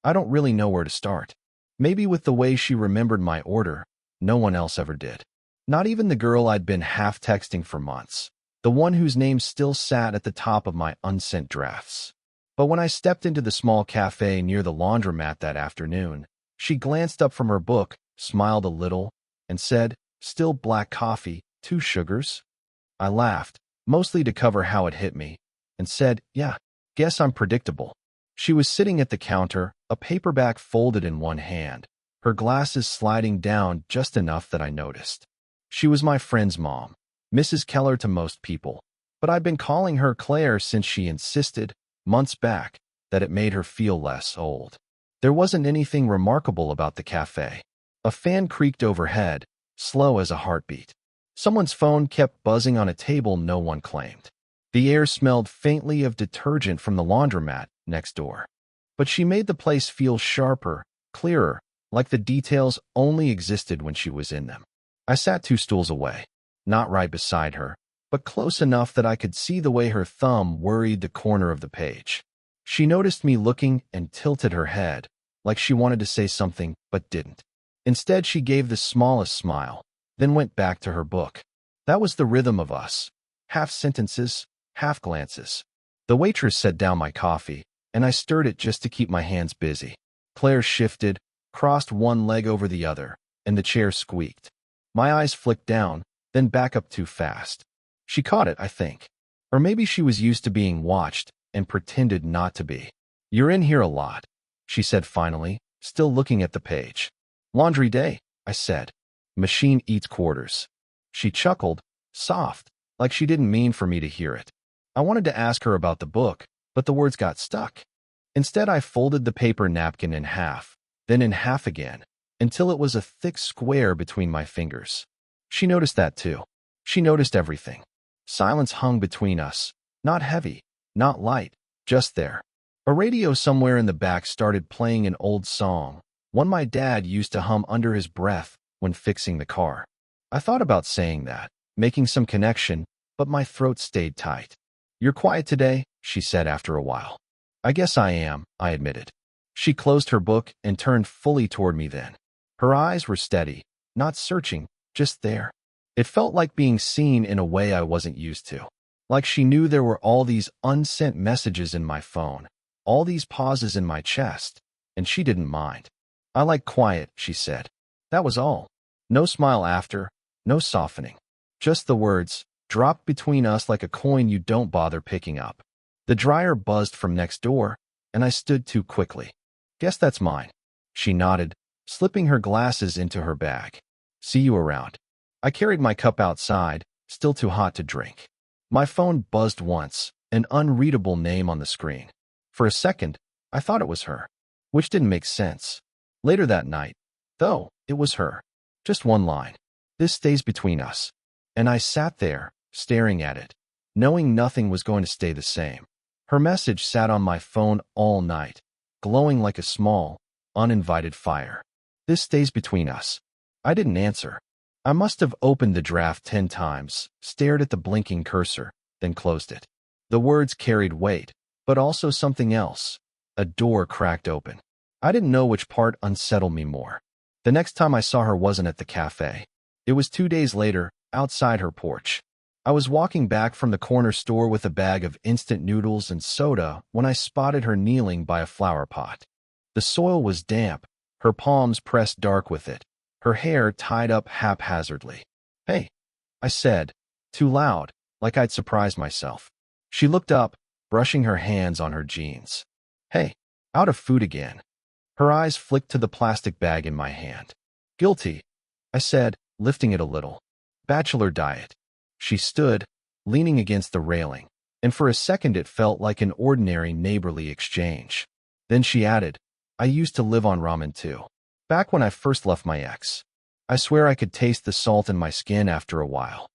I don't really know where to start. Maybe with the way she remembered my order. No one else ever did. Not even the girl I'd been half-texting for months. The one whose name still sat at the top of my unsent drafts. But when I stepped into the small cafe near the laundromat that afternoon, she glanced up from her book, smiled a little, and said, "Still black coffee, 2 sugars?" I laughed, mostly to cover how it hit me, and said, "Yeah, guess I'm predictable." She was sitting at the counter, a paperback folded in one hand, her glasses sliding down just enough that I noticed. She was my friend's mom, Mrs. Keller to most people, but I'd been calling her Claire since she insisted, months back, that it made her feel less old. There wasn't anything remarkable about the cafe. A fan creaked overhead, slow as a heartbeat. Someone's phone kept buzzing on a table no one claimed. The air smelled faintly of detergent from the laundromat next door. But she made the place feel sharper, clearer, like the details only existed when she was in them. I sat 2 stools away, not right beside her, but close enough that I could see the way her thumb worried the corner of the page. She noticed me looking and tilted her head, like she wanted to say something but didn't. Instead, she gave the smallest smile, then went back to her book. That was the rhythm of us. Half sentences, half glances. The waitress set down my coffee, and I stirred it just to keep my hands busy. Claire shifted, crossed one leg over the other, and the chair squeaked. My eyes flicked down, then back up too fast. She caught it, I think. Or maybe she was used to being watched and pretended not to be. "You're in here a lot," she said finally, still looking at the page. "Laundry day," I said. "Machine eats quarters." She chuckled, soft, like she didn't mean for me to hear it. I wanted to ask her about the book, but the words got stuck. Instead, I folded the paper napkin in half, then in half again, until it was a thick square between my fingers. She noticed that too. She noticed everything. Silence hung between us, not heavy, not light, just there. A radio somewhere in the back started playing an old song, one my dad used to hum under his breath when fixing the car. I thought about saying that, making some connection, but my throat stayed tight. "You're quiet today," she said after a while. "I guess I am," I admitted. She closed her book and turned fully toward me then. Her eyes were steady, not searching, just there. It felt like being seen in a way I wasn't used to. Like she knew there were all these unsent messages in my phone, all these pauses in my chest, and she didn't mind. "I like quiet," she said. That was all. No smile after, no softening. Just the words, dropped between us like a coin you don't bother picking up. The dryer buzzed from next door, and I stood too quickly. "Guess that's mine." She nodded, slipping her glasses into her bag. "See you around." I carried my cup outside, still too hot to drink. My phone buzzed once, an unreadable name on the screen. For a second, I thought it was her, which didn't make sense. Later that night, though, it was her. Just one line. "This stays between us." And I sat there, staring at it, knowing nothing was going to stay the same. Her message sat on my phone all night, glowing like a small, uninvited fire. "This stays between us." I didn't answer. I must have opened the draft 10 times, stared at the blinking cursor, then closed it. The words carried weight, but also something else. A door cracked open. I didn't know which part unsettled me more. The next time I saw her wasn't at the cafe. It was 2 days later, outside her porch. I was walking back from the corner store with a bag of instant noodles and soda when I spotted her kneeling by a flower pot. The soil was damp, her palms pressed dark with it, her hair tied up haphazardly. "Hey," I said, too loud, like I'd surprised myself. She looked up, brushing her hands on her jeans. "Hey, out of food again." Her eyes flicked to the plastic bag in my hand. "Guilty," I said, lifting it a little. "Bachelor diet." She stood, leaning against the railing, and for a second it felt like an ordinary neighborly exchange. Then she added, "I used to live on ramen too. Back when I first left my ex. I swear I could taste the salt in my skin after a while."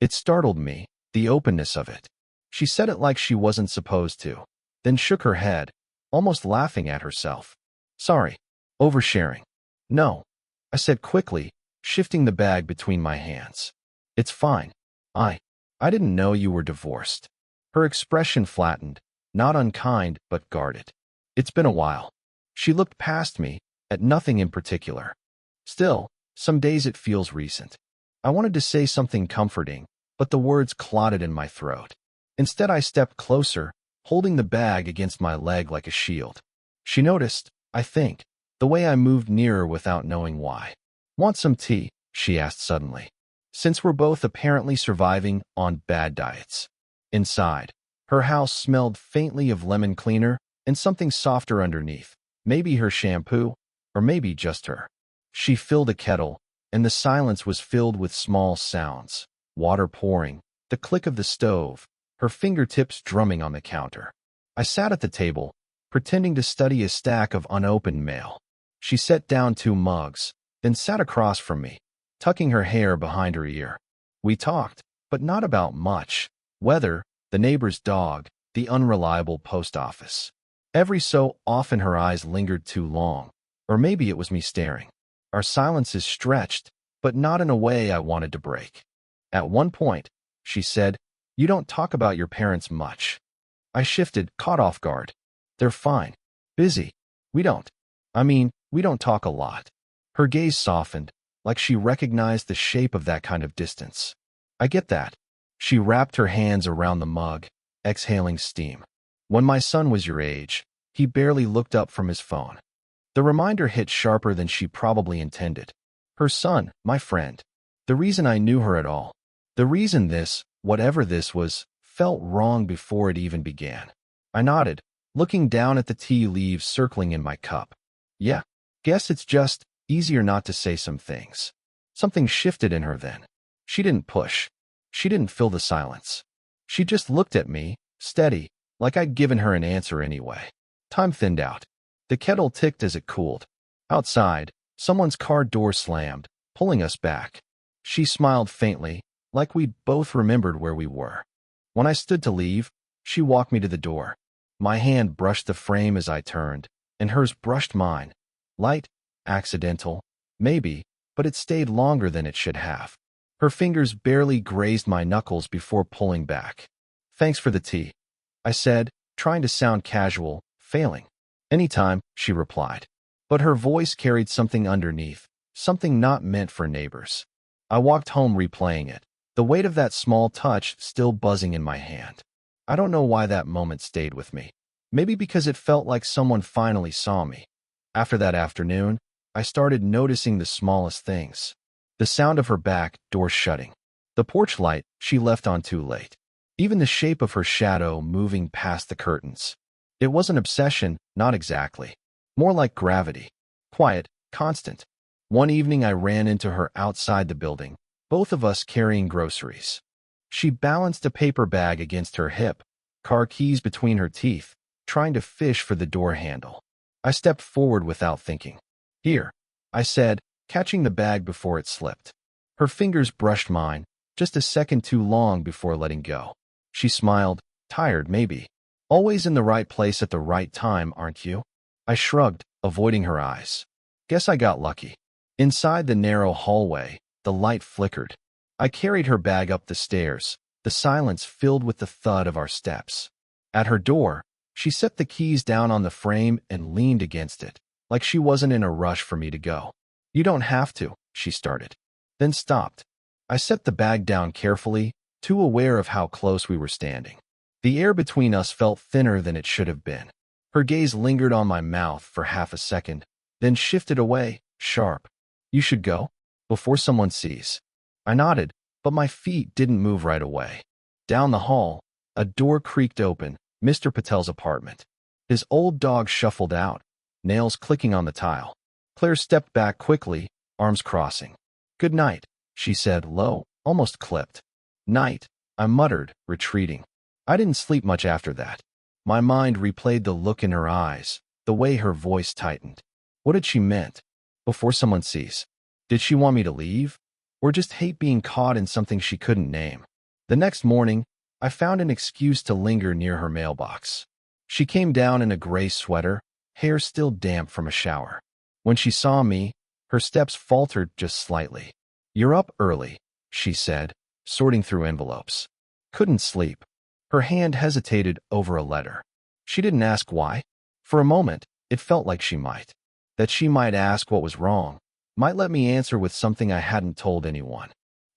It startled me, the openness of it. She said it like she wasn't supposed to, then shook her head, almost laughing at herself. "Sorry. Oversharing." "No," I said quickly, shifting the bag between my hands. "It's fine. I didn't know you were divorced." Her expression flattened, not unkind, but guarded. "It's been a while." She looked past me, at nothing in particular. Still, some days it feels recent. I wanted to say something comforting, but the words clotted in my throat. Instead, I stepped closer, holding the bag against my leg like a shield. She noticed, I think, the way I moved nearer without knowing why. "Want some tea?" she asked suddenly. Since we're both apparently surviving on bad diets. Inside, her house smelled faintly of lemon cleaner and something softer underneath. Maybe her shampoo, or maybe just her. She filled a kettle, and the silence was filled with small sounds. Water pouring, the click of the stove, her fingertips drumming on the counter. I sat at the table, pretending to study a stack of unopened mail. She set down 2 mugs, then sat across from me, tucking her hair behind her ear. We talked, but not about much. Weather, the neighbor's dog, the unreliable post office. Every so often her eyes lingered too long, or maybe it was me staring. Our silences stretched, but not in a way I wanted to break. At one point, she said, "You don't talk about your parents much." I shifted, caught off guard. "They're fine. Busy. We don't talk a lot." Her gaze softened, like she recognized the shape of that kind of distance. "I get that." She wrapped her hands around the mug, exhaling steam. "When my son was your age, he barely looked up from his phone." The reminder hit sharper than she probably intended. Her son, my friend. The reason I knew her at all. The reason this, whatever this was, felt wrong before it even began. I nodded, looking down at the tea leaves circling in my cup. "Yeah, guess it's just easier not to say some things." Something shifted in her then. She didn't push. She didn't fill the silence. She just looked at me, steady, like I'd given her an answer anyway. Time thinned out. The kettle ticked as it cooled. Outside, someone's car door slammed, pulling us back. She smiled faintly, like we'd both remembered where we were. When I stood to leave, she walked me to the door. My hand brushed the frame as I turned, and hers brushed mine. Light, accidental, maybe, but it stayed longer than it should have. Her fingers barely grazed my knuckles before pulling back. "Thanks for the tea," I said, trying to sound casual, failing. "Anytime," she replied. But her voice carried something underneath, something not meant for neighbors. I walked home replaying it, the weight of that small touch still buzzing in my hand. I don't know why that moment stayed with me. Maybe because it felt like someone finally saw me. After that afternoon, I started noticing the smallest things. The sound of her back door shutting. The porch light she left on too late. Even the shape of her shadow moving past the curtains. It was an obsession, not exactly. More like gravity. Quiet, constant. One evening I ran into her outside the building, both of us carrying groceries. She balanced a paper bag against her hip, car keys between her teeth, trying to fish for the door handle. I stepped forward without thinking. "Here," I said, catching the bag before it slipped. Her fingers brushed mine, just a second too long before letting go. She smiled, tired maybe. "Always in the right place at the right time, aren't you?" I shrugged, avoiding her eyes. Guess I got lucky. Inside the narrow hallway, the light flickered. I carried her bag up the stairs, the silence filled with the thud of our steps. At her door, she set the keys down on the frame and leaned against it, like she wasn't in a rush for me to go. "You don't have to," she started, then stopped. I set the bag down carefully, too aware of how close we were standing. The air between us felt thinner than it should have been. Her gaze lingered on my mouth for half a second, then shifted away, sharp. "You should go, before someone sees." I nodded, but my feet didn't move right away. Down the hall, a door creaked open, Mr. Patel's apartment. His old dog shuffled out, nails clicking on the tile. Claire stepped back quickly, arms crossing. "Good night," she said, low, almost clipped. "Night," I muttered, retreating. I didn't sleep much after that. My mind replayed the look in her eyes, the way her voice tightened. What had she meant? Before someone sees. Did she want me to leave? Or just hate being caught in something she couldn't name? The next morning, I found an excuse to linger near her mailbox. She came down in a gray sweater, hair still damp from a shower. When she saw me, her steps faltered just slightly. "You're up early," she said, sorting through envelopes. "Couldn't sleep." Her hand hesitated over a letter. She didn't ask why. For a moment, It felt like she might. That she might ask what was wrong, might let me answer with something I hadn't told anyone.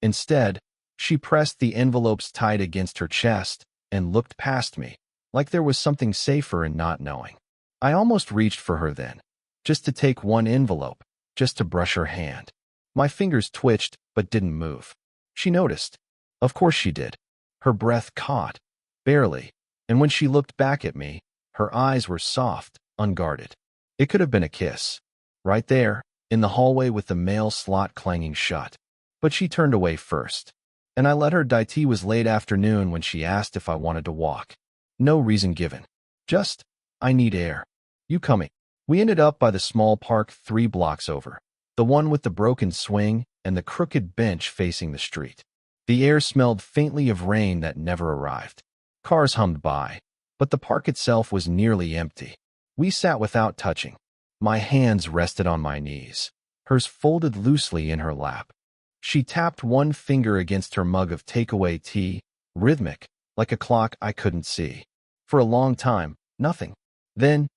Instead, she pressed the envelopes tight against her chest and looked past me, like there was something safer in not knowing. I almost reached for her then, just to take one envelope, just to brush her hand. My fingers twitched but didn't move. She noticed. Of course she did. Her breath caught, barely, and when she looked back at me, her eyes were soft, unguarded. It could have been a kiss. Right there, in the hallway with the mail slot clanging shut. But she turned away first. And I let her die. It was late afternoon when she asked if I wanted to walk. No reason given. Just, I need air. You coming? We ended up by the small park 3 blocks over. The one with the broken swing and the crooked bench facing the street. The air smelled faintly of rain that never arrived. Cars hummed by, but the park itself was nearly empty. We sat without touching. My hands rested on my knees, hers folded loosely in her lap. She tapped one finger against her mug of takeaway tea, rhythmic, like a clock I couldn't see. For a long time, nothing. Then,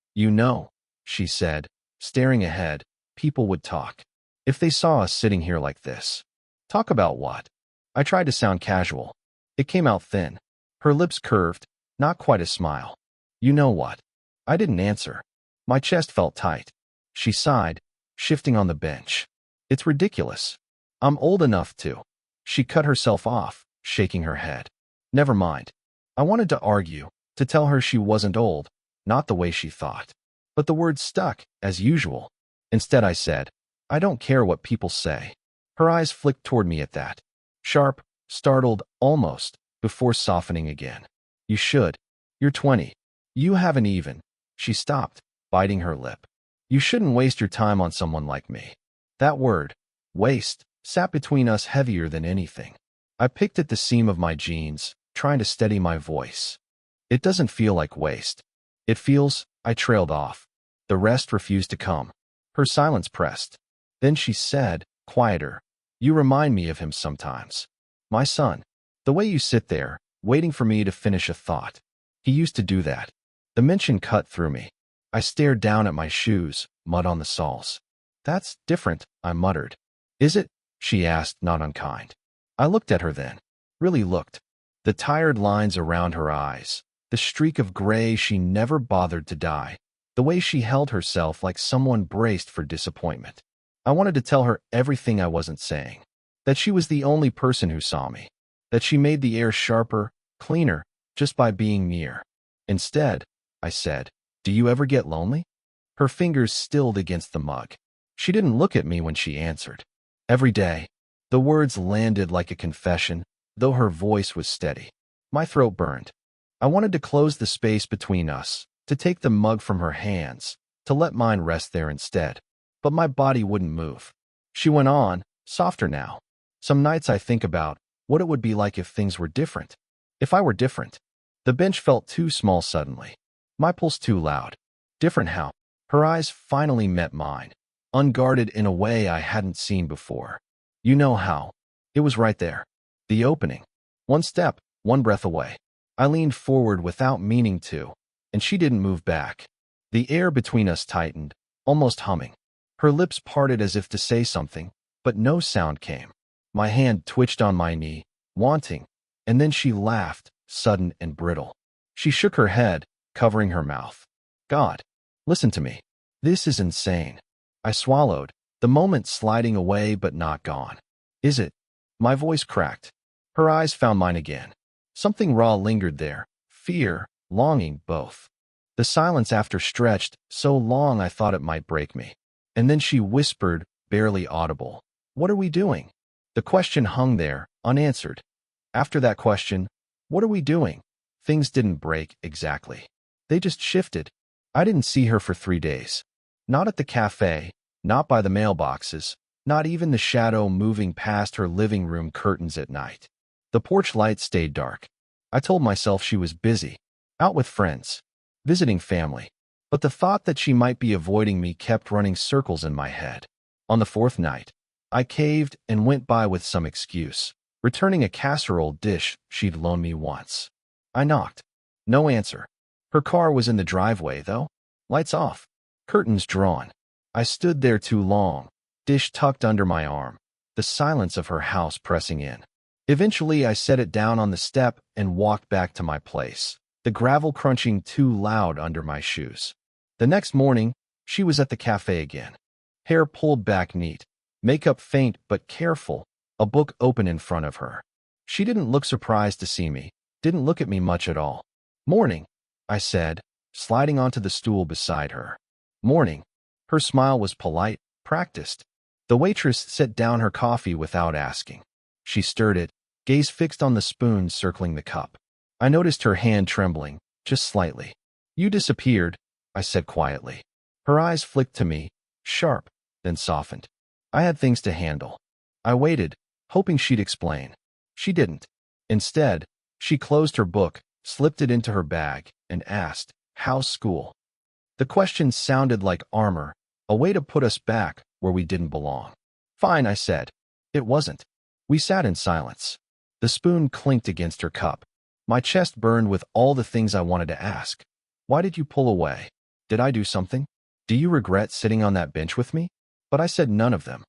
she said, staring ahead, people would talk. If they saw us sitting here like this. Talk about what? I tried to sound casual. It came out thin. Her lips curved, not quite a smile. You know what? I didn't answer. My chest felt tight. She sighed, shifting on the bench. It's ridiculous. I'm old enough to. She cut herself off, shaking her head. Never mind. I wanted to argue, to tell her she wasn't old, not the way she thought. But the words stuck, as usual. Instead I said, I don't care what people say. Her eyes flicked toward me at that. Sharp, startled, almost, before softening again. You should. You're 20. You haven't even. She stopped, biting her lip. You shouldn't waste your time on someone like me. That word, waste, sat between us heavier than anything. I picked at the seam of my jeans, trying to steady my voice. It doesn't feel like waste. It feels, I trailed off. The rest refused to come. Her silence pressed. Then she said, quieter, you remind me of him sometimes. My son. The way you sit there, waiting for me to finish a thought. He used to do that. The mention cut through me. I stared down at my shoes, mud on the soles. That's different, I muttered. Is it? She asked, not unkind. I looked at her then. Really looked. The tired lines around her eyes. The streak of gray she never bothered to dye. The way she held herself like someone braced for disappointment. I wanted to tell her everything I wasn't saying. That she was the only person who saw me. That she made the air sharper, cleaner, just by being near. Instead, I said, do you ever get lonely? Her fingers stilled against the mug. She didn't look at me when she answered. Every day. The words landed like a confession, though her voice was steady. My throat burned. I wanted to close the space between us, to take the mug from her hands, to let mine rest there instead. But my body wouldn't move. She went on, softer now. Some nights I think about what it would be like if things were different. If I were different. The bench felt too small suddenly. My pulse too loud. Different how? Her eyes finally met mine, unguarded in a way I hadn't seen before. You know how. It was right there. The opening. One step, one breath away. I leaned forward without meaning to, and she didn't move back. The air between us tightened, almost humming. Her lips parted as if to say something, but no sound came. My hand twitched on my knee, wanting, and then she laughed, sudden and brittle. She shook her head, covering her mouth. God, listen to me. This is insane. I swallowed, the moment sliding away but not gone. Is it? My voice cracked. Her eyes found mine again. Something raw lingered there, fear, longing, both. The silence after stretched so long I thought it might break me. And then she whispered, barely audible, what are we doing? The question hung there, unanswered. After that question, what are we doing? Things didn't break, exactly. They just shifted. I didn't see her for 3 days. Not at the cafe, not by the mailboxes, not even the shadow moving past her living room curtains at night. The porch light stayed dark. I told myself she was busy, out with friends, visiting family. But the thought that she might be avoiding me kept running circles in my head. On the 4th night, I caved and went by with some excuse, returning a casserole dish she'd loaned me once. I knocked. No answer. Her car was in the driveway, though. Lights off. Curtains drawn. I stood there too long, dish tucked under my arm, the silence of her house pressing in. Eventually, I set it down on the step and walked back to my place, the gravel crunching too loud under my shoes. The next morning, she was at the cafe again. Hair pulled back neat, makeup faint but careful, a book open in front of her. She didn't look surprised to see me, didn't look at me much at all. "Morning," I said, sliding onto the stool beside her. "Morning." Her smile was polite, practiced. The waitress set down her coffee without asking. She stirred it, gaze fixed on the spoon circling the cup. I noticed her hand trembling, just slightly. "You disappeared," I said quietly. Her eyes flicked to me, sharp, then softened. I had things to handle. I waited, hoping she'd explain. She didn't. Instead, she closed her book, slipped it into her bag, and asked, "How's school?" The question sounded like armor, a way to put us back where we didn't belong. "Fine," I said. It wasn't. We sat in silence. The spoon clinked against her cup. My chest burned with all the things I wanted to ask. "Why did you pull away? Did I do something? Do you regret sitting on that bench with me?" But I said none of them.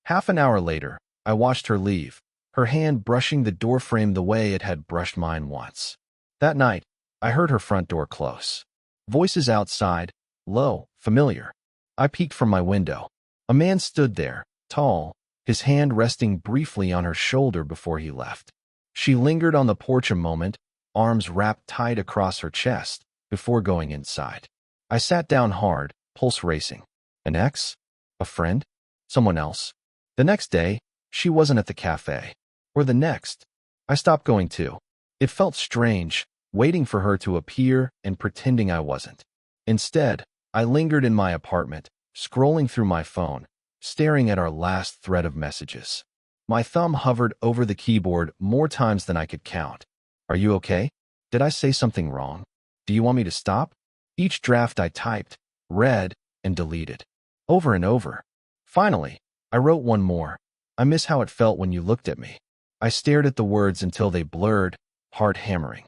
Half an hour later, I watched her leave, her hand brushing the doorframe the way it had brushed mine once. That night, I heard her front door close. Voices outside, low, familiar. I peeked from my window. A man stood there, tall, his hand resting briefly on her shoulder before he left. She lingered on the porch a moment, arms wrapped tight across her chest, before going inside. I sat down hard, pulse racing. An ex? A friend? Someone else? The next day, she wasn't at the cafe. Or the next. I stopped going too. It felt strange, waiting for her to appear and pretending I wasn't. Instead, I lingered in my apartment, scrolling through my phone, staring at our last thread of messages. My thumb hovered over the keyboard more times than I could count. "Are you okay? Did I say something wrong? Do you want me to stop?" Each draft I typed, read, and deleted. Over and over. Finally, I wrote one more. "I miss how it felt when you looked at me." I stared at the words until they blurred, heart hammering.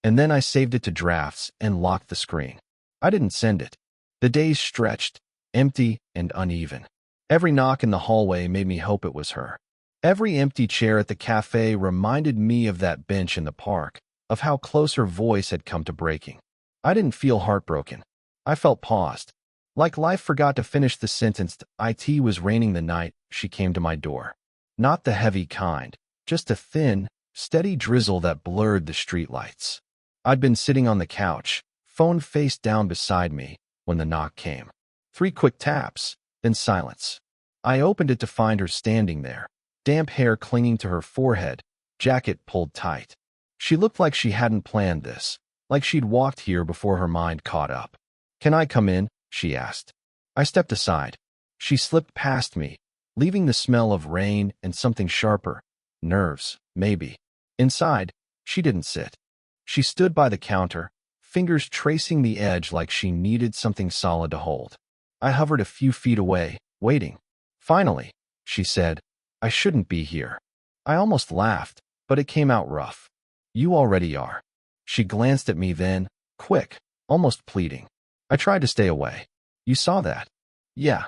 And then I saved it to drafts and locked the screen. I didn't send it. The days stretched, empty and uneven. Every knock in the hallway made me hope it was her. Every empty chair at the cafe reminded me of that bench in the park, of how close her voice had come to breaking. I didn't feel heartbroken. I felt paused. Like life forgot to finish the sentence. It was raining the night she came to my door. Not the heavy kind, just a thin, steady drizzle that blurred the streetlights. I'd been sitting on the couch, phone face down beside me, when the knock came. 3 quick taps, then silence. I opened it to find her standing there, damp hair clinging to her forehead, jacket pulled tight. She looked like she hadn't planned this, like she'd walked here before her mind caught up. "Can I come in?" she asked. I stepped aside. She slipped past me, leaving the smell of rain and something sharper. Nerves, maybe. Inside, she didn't sit. She stood by the counter, fingers tracing the edge like she needed something solid to hold. I hovered a few feet away, waiting. "Finally," she said, "I shouldn't be here." I almost laughed, but it came out rough. "You already are." She glanced at me then, quick, almost pleading. I tried to stay away. "You saw that?" "Yeah."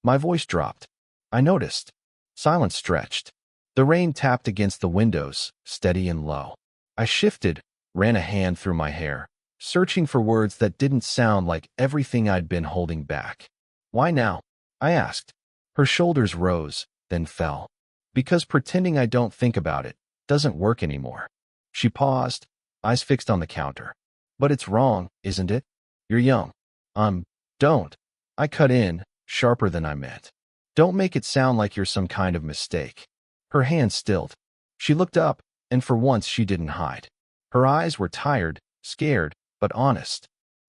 My voice dropped. I noticed. Silence stretched. The rain tapped against the windows, steady and low. I shifted, ran a hand through my hair, searching for words that didn't sound like everything I'd been holding back. "Why now?" I asked. Her shoulders rose, then fell. "Because pretending I don't think about it doesn't work anymore." She paused, eyes fixed on the counter. "But it's wrong, isn't it? You're young." Don't." I cut in, sharper than I meant. "Don't make it sound like you're some kind of mistake." Her hand stilled. She looked up, and for once she didn't hide. Her eyes were tired, scared, but honest.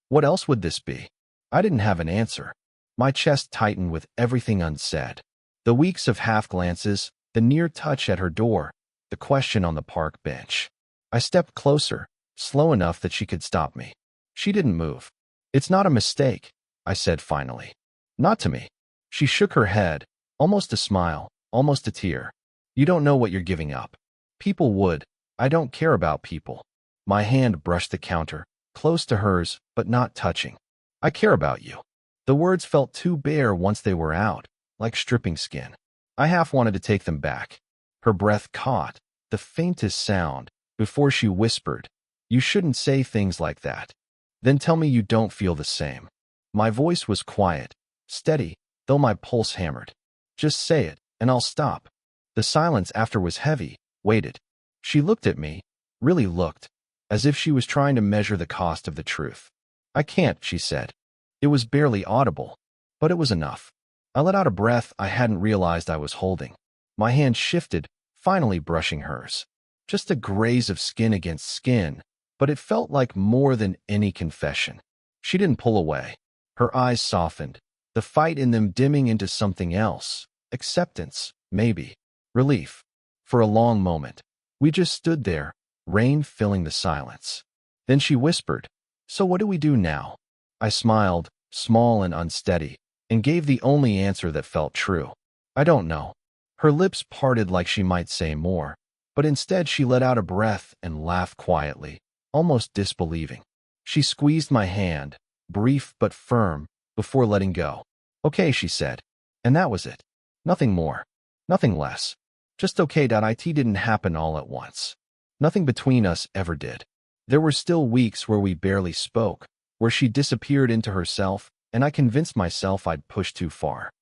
What else would this be? I didn't have an answer. My chest tightened with everything unsaid. The weeks of half-glances, the near touch at her door, the question on the park bench. I stepped closer, slow enough that she could stop me. She didn't move. "It's not a mistake," I said finally. "Not to me." She shook her head, almost a smile, almost a tear. "You don't know what you're giving up. People would. I don't care about people." My hand brushed the counter, close to hers, but not touching. "I care about you." The words felt too bare once they were out, like stripping skin. I half wanted to take them back. Her breath caught, the faintest sound, before she whispered, "You shouldn't say things like that. Then tell me you don't feel the same." My voice was quiet, steady, though my pulse hammered. "Just say it, and I'll stop." The silence after was heavy, weighted. She looked at me, really looked, as if she was trying to measure the cost of the truth. "I can't," she said. It was barely audible, but it was enough. I let out a breath I hadn't realized I was holding. My hand shifted, finally brushing hers. Just a graze of skin against skin, but it felt like more than any confession. She didn't pull away. Her eyes softened, the fight in them dimming into something else. Acceptance, maybe. Relief. For a long moment, we just stood there, rain filling the silence. Then she whispered, "So what do we do now?" I smiled, small and unsteady, and gave the only answer that felt true. "I don't know." Her lips parted like she might say more, but instead she let out a breath and laughed quietly, almost disbelieving. She squeezed my hand, brief but firm, before letting go. "Okay," she said. And that was it. Nothing more. Nothing less. Just okay. It didn't happen all at once. Nothing between us ever did. There were still weeks where we barely spoke, where she disappeared into herself, and I convinced myself I'd pushed too far.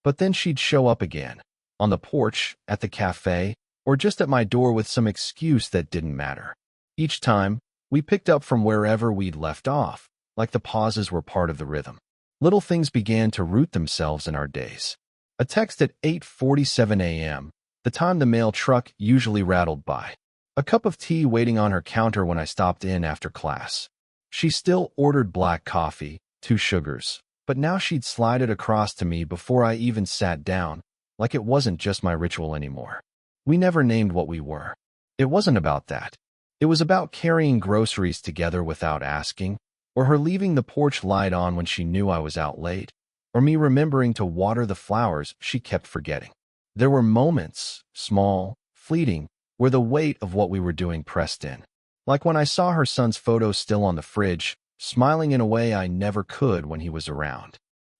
But then she'd show up again, on the porch, at the cafe, or just at my door with some excuse that didn't matter. Each time, we picked up from wherever we'd left off, like the pauses were part of the rhythm. Little things began to root themselves in our days. A text at 8:47 a.m., the time the mail truck usually rattled by. A cup of tea waiting on her counter when I stopped in after class. She still ordered black coffee, 2 sugars, but now she'd slide it across to me before I even sat down, like it wasn't just my ritual anymore. We never named what we were. It wasn't about that. It was about carrying groceries together without asking, or her leaving the porch light on when she knew I was out late, or me remembering to water the flowers she kept forgetting. There were moments, small, fleeting, where the weight of what we were doing pressed in. Like when I saw her son's photo still on the fridge, smiling in a way I never could when he was around.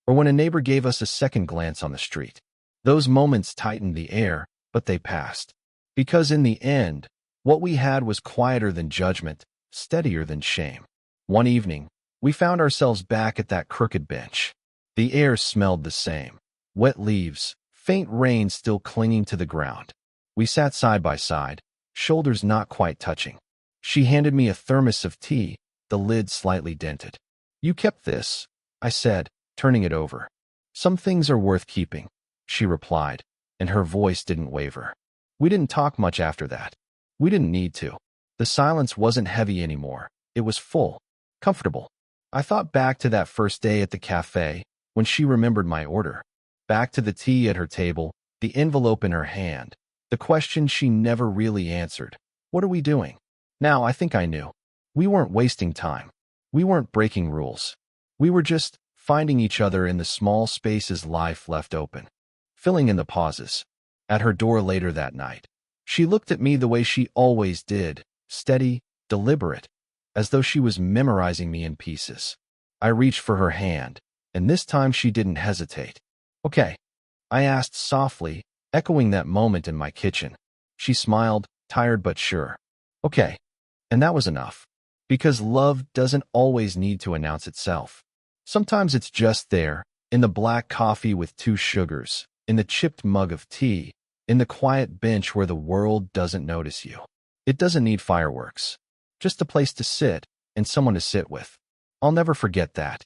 Or when a neighbor gave us a second glance on the street. Those moments tightened the air, but they passed. Because in the end, what we had was quieter than judgment, steadier than shame. One evening, we found ourselves back at that crooked bench. The air smelled the same. Wet leaves, faint rain still clinging to the ground. We sat side by side, shoulders not quite touching. She handed me a thermos of tea, the lid slightly dented. "You kept this," I said, turning it over. "Some things are worth keeping," she replied, and her voice didn't waver. We didn't talk much after that. We didn't need to. The silence wasn't heavy anymore. It was full, comfortable. I thought back to that first day at the cafe, when she remembered my order. Back to the tea at her table, the envelope in her hand, the question she never really answered. What are we doing? Now I think I knew. We weren't wasting time. We weren't breaking rules. We were just finding each other in the small spaces life left open, filling in the pauses. At her door later that night, she looked at me the way she always did, steady, deliberate, as though she was memorizing me in pieces. I reached for her hand, and this time she didn't hesitate. "Okay," I asked softly, echoing that moment in my kitchen. She smiled, tired but sure. "Okay." And that was enough. Because love doesn't always need to announce itself. Sometimes it's just there, in the black coffee with 2 sugars, in the chipped mug of tea, in the quiet bench where the world doesn't notice you. It doesn't need fireworks. Just a place to sit, and someone to sit with. I'll never forget that.